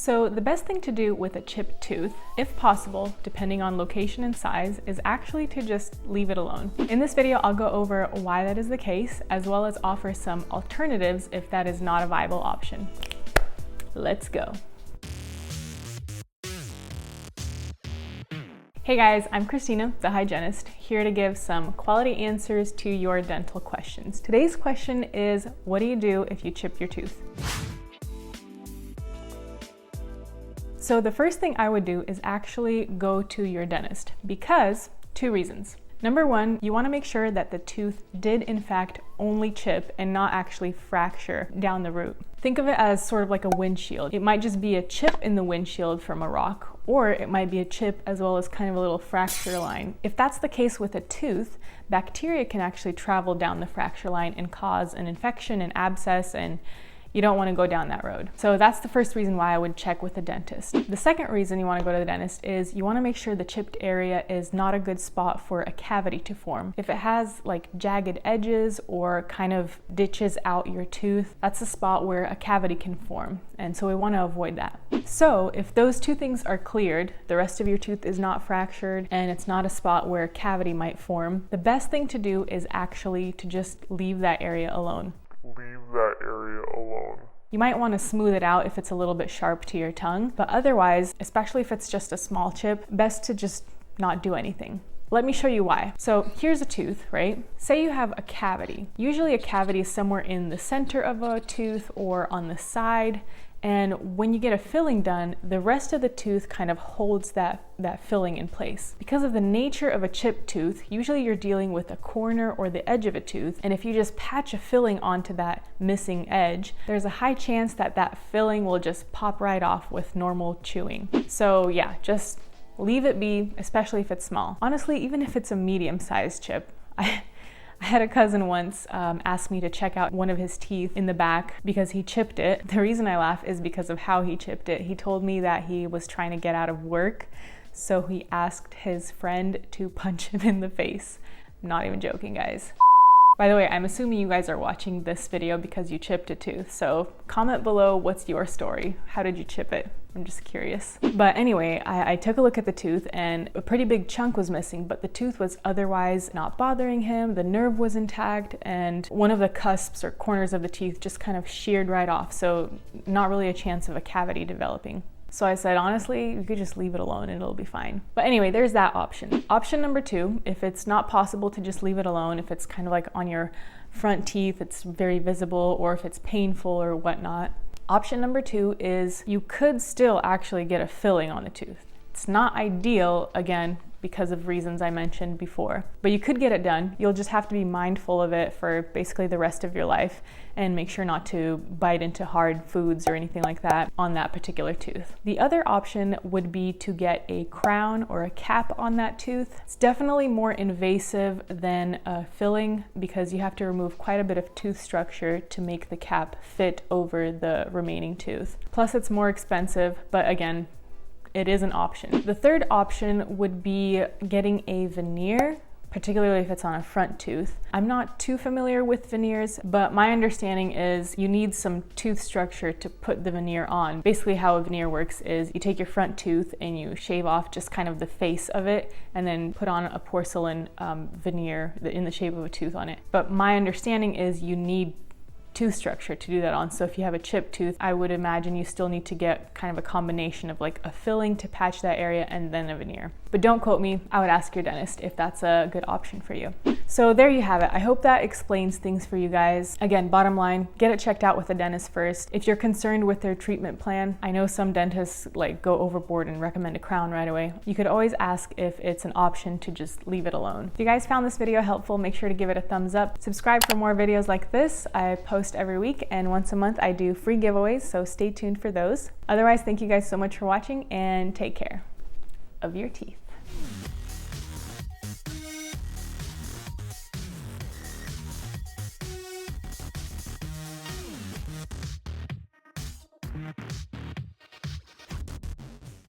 So the best thing to do with a chipped tooth, if possible, depending on location and size, is actually to just leave it alone. In this video, I'll go over why that is the case, as well as offer some alternatives if that is not a viable option. Let's go. Hey guys, I'm Christina, the hygienist, here to give some quality answers to your dental questions. Today's question is, what do you do if you chip your tooth? So the first thing I would do is actually go to your dentist because two reasons. Number one, you want to make sure that the tooth did in fact only chip and not actually fracture down the root. Think of it as sort of like a windshield. It might just be a chip in the windshield from a rock, or it might be a chip as well as kind of a little fracture line. If that's the case with a tooth, bacteria can actually travel down the fracture line and cause an infection, an abscess, and you don't want to go down that road. So that's the first reason why I would check with a dentist. The second reason you want to go to the dentist is you want to make sure the chipped area is not a good spot for a cavity to form. If it has like jagged edges or kind of ditches out your tooth, that's a spot where a cavity can form. And so we want to avoid that. So if those two things are cleared, the rest of your tooth is not fractured and it's not a spot where a cavity might form, the best thing to do is actually to just leave that area alone. You might want to smooth it out if it's a little bit sharp to your tongue, but otherwise, especially if it's just a small chip, best to just not do anything. Let me show you why. So here's a tooth, right? Say you have a cavity. Usually a cavity is somewhere in the center of a tooth or on the side. And when you get a filling done, the rest of the tooth kind of holds that filling in place. Because of the nature of a chipped tooth, usually you're dealing with a corner or the edge of a tooth, and if you just patch a filling onto that missing edge, there's a high chance that that filling will just pop right off with normal chewing. So yeah, just leave it be, especially if it's small. Honestly, even if it's a medium-sized chip, I had a cousin once ask me to check out one of his teeth in the back because he chipped it. The reason I laugh is because of how he chipped it. He told me that he was trying to get out of work, so he asked his friend to punch him in the face. I'm not even joking, guys. By the way, I'm assuming you guys are watching this video because you chipped a tooth, so comment below what's your story. How did you chip it? I'm just curious. But anyway, I took a look at the tooth and a pretty big chunk was missing, but the tooth was otherwise not bothering him, the nerve was intact, and one of the cusps or corners of the teeth just kind of sheared right off, so not really a chance of a cavity developing. So I said, honestly, you could just leave it alone and it'll be fine. But anyway, there's that option. Option number two, if it's not possible to just leave it alone, if it's kind of like on your front teeth, it's very visible, or if it's painful or whatnot, option number two is you could still actually get a filling on the tooth. It's not ideal, again, because of reasons I mentioned before, but you could get it done. You'll just have to be mindful of it for basically the rest of your life and make sure not to bite into hard foods or anything like that on that particular tooth. The other option would be to get a crown or a cap on that tooth. It's definitely more invasive than a filling because you have to remove quite a bit of tooth structure to make the cap fit over the remaining tooth. Plus it's more expensive, but again, it is an option. The third option would be getting a veneer, particularly if it's on a front tooth. I'm not too familiar with veneers, but my understanding is you need some tooth structure to put the veneer on. Basically how a veneer works is you take your front tooth and you shave off just kind of the face of it and then put on a porcelain veneer in the shape of a tooth on it. But my understanding is you need tooth structure to do that on. So if you have a chipped tooth, I would imagine you still need to get kind of a combination of like a filling to patch that area and then a veneer. But don't quote me, I would ask your dentist if that's a good option for you. So there you have it. I hope that explains things for you guys. Again, bottom line, get it checked out with a dentist first. If you're concerned with their treatment plan, I know some dentists like go overboard and recommend a crown right away. You could always ask if it's an option to just leave it alone. If you guys found this video helpful, make sure to give it a thumbs up. Subscribe for more videos like this. I post every week, and once a month I do free giveaways, so stay tuned for those. Otherwise, thank you guys so much for watching and take care of your teeth.